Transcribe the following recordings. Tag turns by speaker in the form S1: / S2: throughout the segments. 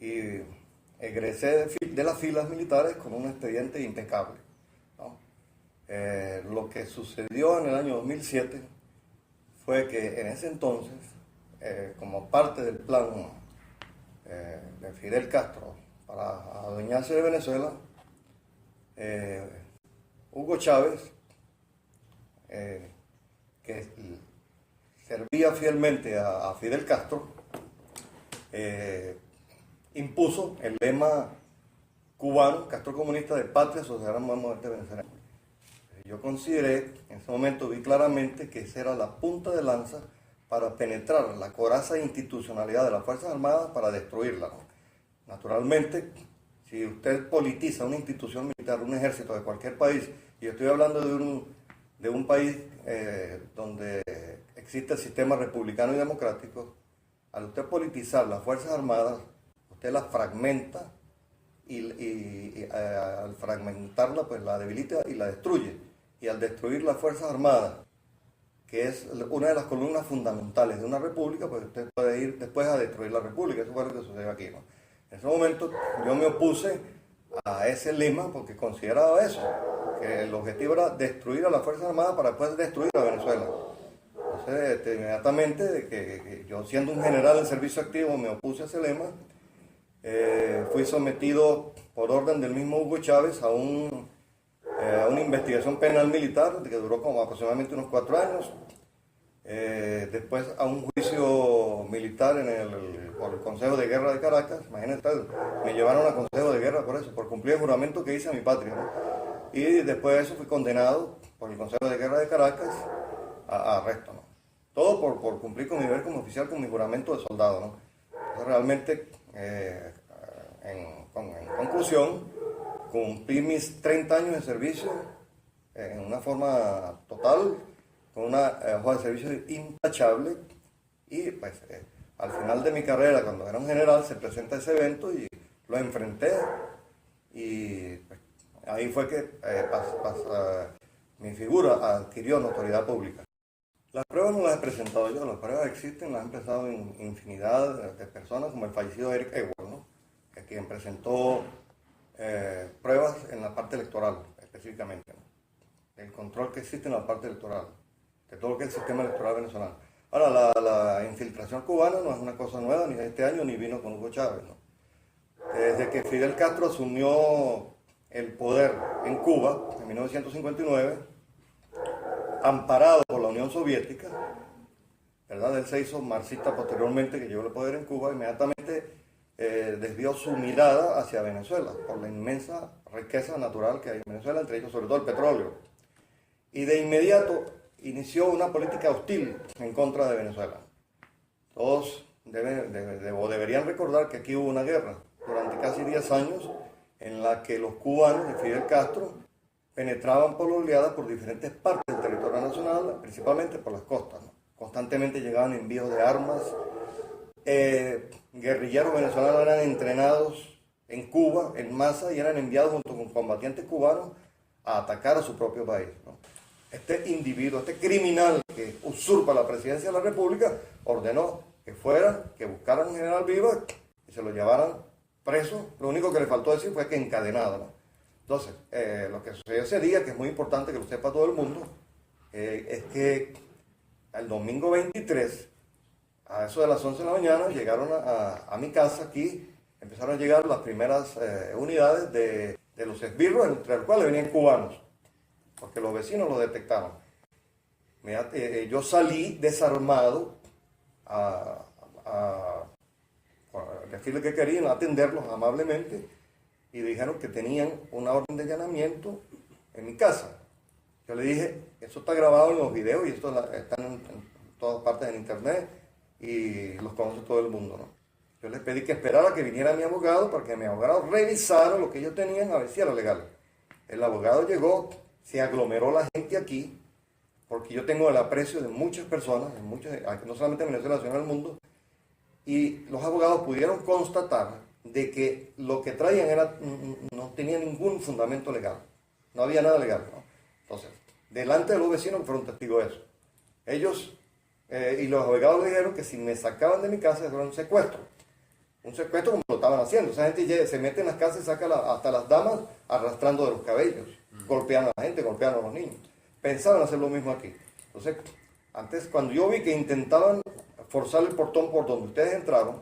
S1: y egresé de las filas militares con un expediente impecable, ¿no? Lo que sucedió en el año 2007 fue que en ese entonces, como parte del plan de Fidel Castro para adueñarse de Venezuela, Hugo Chávez, que servía fielmente a Fidel Castro, impuso el lema cubano, Castro comunista, de patria, sociedad, muerte, Venezuela. Yo consideré, en ese momento vi claramente que esa era la punta de lanza para penetrar la coraza de institucionalidad de las Fuerzas Armadas para destruirla, ¿no? Naturalmente, si usted politiza una institución militar, un ejército de cualquier país, y yo estoy hablando de un país donde existe el sistema republicano y democrático, al usted politizar las Fuerzas Armadas, usted las fragmenta y al fragmentarla, pues la debilita y la destruye. Y al destruir las Fuerzas Armadas, que es una de las columnas fundamentales de una república, pues usted puede ir después a destruir la república. Eso fue lo que sucedió aquí, ¿no? En ese momento yo me opuse a ese lema porque consideraba eso, que el objetivo era destruir a las Fuerzas Armadas para después destruir a Venezuela. Entonces, inmediatamente, que yo siendo un general en servicio activo me opuse a ese lema, fui sometido por orden del mismo Hugo Chávez a una investigación penal militar que duró como aproximadamente unos 4 años, después a un juicio militar por el Consejo de Guerra de Caracas. Imagínense, me llevaron a Consejo de Guerra por eso, por cumplir el juramento que hice a mi patria, ¿no? Y después de eso fui condenado por el Consejo de Guerra de Caracas a arresto, ¿no? Todo por cumplir con mi deber como oficial, con mi juramento de soldado, ¿no? Entonces, realmente, en conclusión, cumplí mis 30 años de servicio en una forma total, con una hoja de servicio intachable, y pues al final de mi carrera, cuando era un general, se presenta ese evento y lo enfrenté, y pues, ahí fue que mi figura adquirió notoriedad pública. Las pruebas no las he presentado yo, las pruebas existen, las han presentado infinidad de personas, como el fallecido Eric Ewald, ¿no? Quien presentó pruebas en la parte electoral, específicamente, ¿no? El control que existe en la parte electoral, de todo lo que es el sistema electoral venezolano. Ahora, la infiltración cubana no es una cosa nueva, ni de este año, ni vino con Hugo Chávez, ¿no? Desde que Fidel Castro asumió el poder en Cuba, en 1959, amparado por la Unión Soviética, ¿verdad? Él se hizo marxista posteriormente, que llegó al poder en Cuba, inmediatamente desvió su mirada hacia Venezuela, por la inmensa riqueza natural que hay en Venezuela, entre ellos sobre todo el petróleo. Y de inmediato inició una política hostil en contra de Venezuela. Todos deberían recordar que aquí hubo una guerra durante casi 10 años en la que los cubanos de Fidel Castro penetraban por la oleada por diferentes partes del territorio nacional, principalmente por las costas, ¿no? Constantemente llegaban envíos de armas. Guerrilleros venezolanos eran entrenados en Cuba en masa y eran enviados junto con combatientes cubanos a atacar a su propio país, ¿no? Este individuo, este criminal que usurpa la presidencia de la República, ordenó que buscaran a un general Viva y se lo llevaran preso. Lo único que le faltó decir fue que encadenado, ¿no? Entonces, lo que sucedió ese día, que es muy importante que lo sepa todo el mundo, es que el domingo 23, a eso de las 11 de la mañana, llegaron a mi casa aquí, empezaron a llegar las primeras unidades de los esbirros, entre los cuales venían cubanos, porque los vecinos lo detectaron. Yo salí desarmado a decirle que querían, atenderlos amablemente, y dijeron que tenían una orden de allanamiento en mi casa. Yo le dije, eso está grabado en los videos y esto está en todas partes en internet, y los conoce todo el mundo, ¿no? Yo les pedí que esperara que viniera mi abogado para que mi abogado revisara lo que ellos tenían a ver si era legal. El abogado llegó, se aglomeró la gente aquí, porque yo tengo el aprecio de muchas personas, no solamente en Venezuela, sino en el mundo, y los abogados pudieron constatar de que lo que traían no tenía ningún fundamento legal, no había nada legal, ¿no? Entonces, delante de los vecinos fueron testigos de eso. Ellos y los abogados le dijeron que si me sacaban de mi casa era un secuestro. un secuestro como lo estaban haciendo. Esa gente se mete en las casas y saca hasta las damas arrastrando de los cabellos, golpeando a la gente, golpeando a los niños. Pensaban hacer lo mismo aquí. Entonces, antes, cuando yo vi que intentaban forzar el portón por donde ustedes entraron,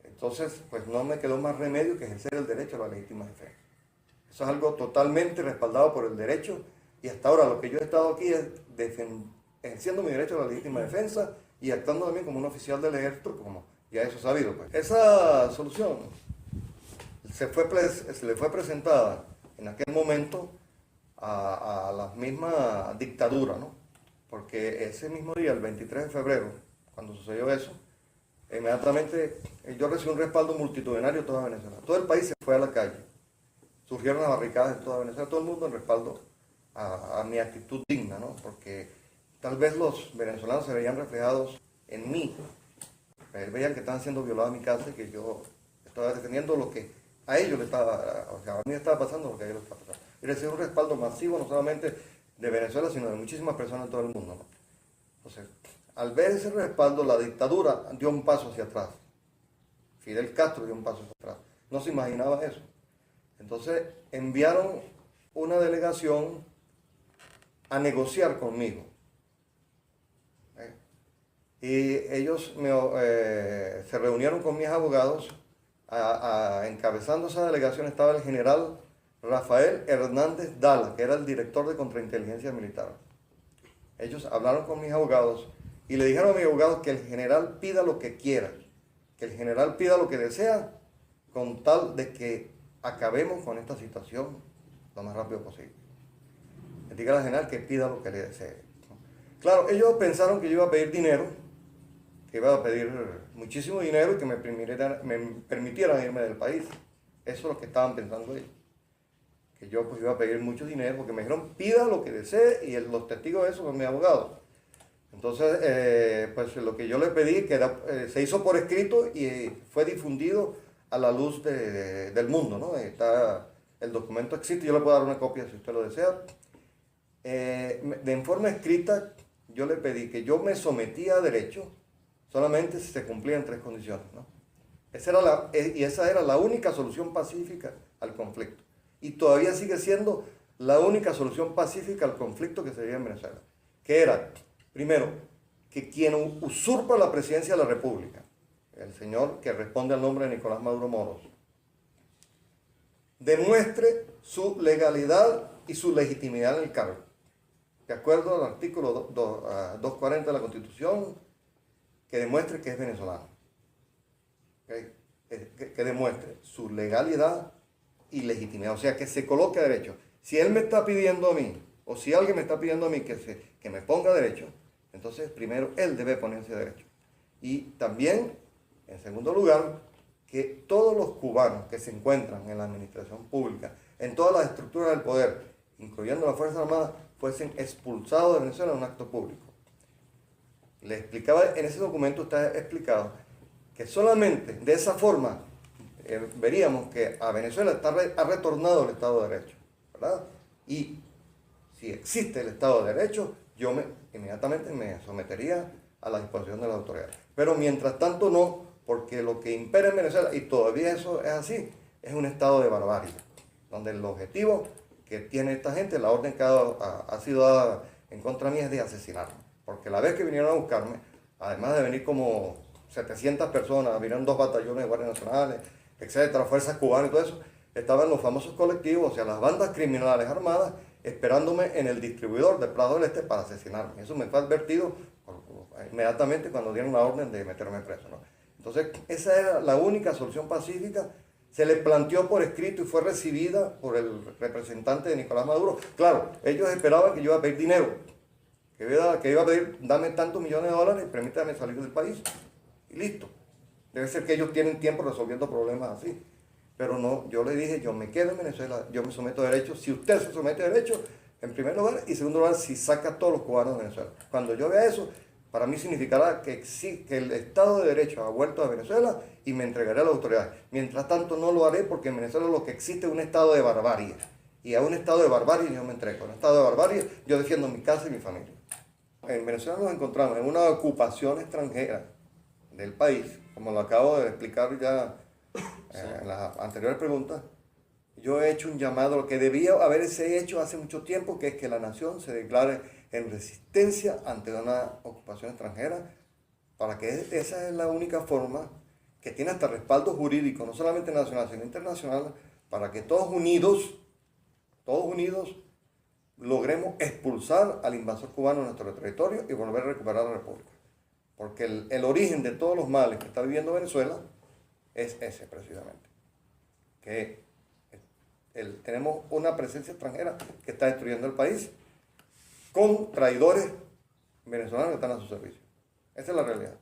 S1: entonces, pues no me quedó más remedio que ejercer el derecho a la legítima defensa. Eso es algo totalmente respaldado por el derecho, y hasta ahora lo que yo he estado aquí es ejerciendo mi derecho a la legítima defensa y actuando también como un oficial del ejército, como ya eso es sabido. Pues. Esa solución se le fue presentada en aquel momento a la misma dictadura, ¿no? Porque ese mismo día, el 23 de febrero, cuando sucedió eso, inmediatamente yo recibí un respaldo multitudinario de toda Venezuela. Todo el país se fue a la calle. Surgieron las barricadas en toda Venezuela, todo el mundo en respaldo a mi actitud digna, ¿no? Porque tal vez los venezolanos se veían reflejados en mí. Veían que estaban siendo violados en mi casa y que yo estaba defendiendo lo que a ellos le estaba, o sea, a mí le estaba pasando lo que a ellos les estaba pasando. Y recibí un respaldo masivo, no solamente de Venezuela, sino de muchísimas personas en todo el mundo, ¿no? Entonces, al ver ese respaldo, la dictadura dio un paso hacia atrás. Fidel Castro dio un paso hacia atrás. No se imaginaba eso. Entonces, enviaron una delegación a negociar conmigo. Y ellos se reunieron con mis abogados. Encabezando esa delegación estaba el general Rafael Hernández Dala, que era el director de contrainteligencia militar. Ellos hablaron con mis abogados y le dijeron a mis abogados que el general pida lo que quiera, que el general pida lo que desea, con tal de que acabemos con esta situación lo más rápido posible. Le diga al general que pida lo que le desee. Claro, ellos pensaron que yo iba a pedir dinero, que iba a pedir muchísimo dinero y que me permitieran irme del país. Eso es lo que estaban pensando ellos. Que yo pues iba a pedir mucho dinero, porque me dijeron pida lo que desee, y los testigos de eso son mis abogados. Entonces, pues lo que yo le pedí, que se hizo por escrito y fue difundido a la luz del mundo, ¿no? El documento existe, yo le puedo dar una copia si usted lo desea. En forma escrita, yo le pedí que yo me sometía a derecho solamente si se cumplían 3 condiciones, ¿no? Esa era la única solución pacífica al conflicto. Y todavía sigue siendo la única solución pacífica al conflicto que se vive en Venezuela. Que era, primero, que quien usurpa la presidencia de la República, el señor que responde al nombre de Nicolás Maduro Moros, demuestre su legalidad y su legitimidad en el cargo. De acuerdo al artículo 240 de la Constitución, que demuestre que es venezolano. ¿Okay? Que demuestre su legalidad y legitimidad, o sea, que se coloque a derecho. Si él me está pidiendo a mí, o si alguien me está pidiendo a mí que me ponga a derecho, entonces primero él debe ponerse a derecho. Y también, en segundo lugar, que todos los cubanos que se encuentran en la administración pública, en todas las estructuras del poder, incluyendo las Fuerzas Armadas, fuesen expulsados de Venezuela en un acto público. Le explicaba, en ese documento está explicado que solamente de esa forma veríamos que a Venezuela ha retornado el Estado de Derecho, ¿verdad? Y si existe el Estado de Derecho, yo inmediatamente me sometería a la disposición de las autoridades. Pero mientras tanto no, porque lo que impera en Venezuela, y todavía eso es así, es un estado de barbarie, donde el objetivo que tiene esta gente, la orden que ha sido dada en contra mía es de asesinarme. Porque la vez que vinieron a buscarme, además de venir como 700 personas, vinieron 2 batallones de guardias nacionales, etcétera, fuerzas cubanas y todo eso, estaban los famosos colectivos, o sea, las bandas criminales armadas, esperándome en el distribuidor de Prado del Este para asesinarme. Eso me fue advertido inmediatamente cuando dieron la orden de meterme preso, ¿no? Entonces, esa era la única solución pacífica. Se le planteó por escrito y fue recibida por el representante de Nicolás Maduro. Claro, ellos esperaban que yo iba a pedir dinero, que iba a pedir, dame tantos millones de dólares, permítame salir del país, y listo. Debe ser que ellos tienen tiempo resolviendo problemas así. Pero no, yo le dije, yo me quedo en Venezuela, yo me someto a derecho. Si usted se somete a derecho, en primer lugar, y en segundo lugar, si saca a todos los cubanos de Venezuela. Cuando yo vea eso, para mí significará que el Estado de Derecho ha vuelto a Venezuela y me entregaré a las autoridades. Mientras tanto no lo haré, porque en Venezuela lo que existe es un estado de barbarie. Y a un estado de barbarie yo me entrego. En un estado de barbarie yo defiendo mi casa y mi familia. En Venezuela nos encontramos en una ocupación extranjera del país, como lo acabo de explicar ya en las anteriores preguntas, yo he hecho un llamado a lo que debía haberse hecho hace mucho tiempo, que es que la nación se declare en resistencia ante una ocupación extranjera, para que esa es la única forma que tiene hasta respaldo jurídico, no solamente nacional, sino internacional, para que todos unidos, logremos expulsar al invasor cubano de nuestro territorio y volver a recuperar la República. Porque el origen de todos los males que está viviendo Venezuela es ese precisamente, que tenemos una presencia extranjera que está destruyendo el país con traidores venezolanos que están a su servicio. Esa es la realidad.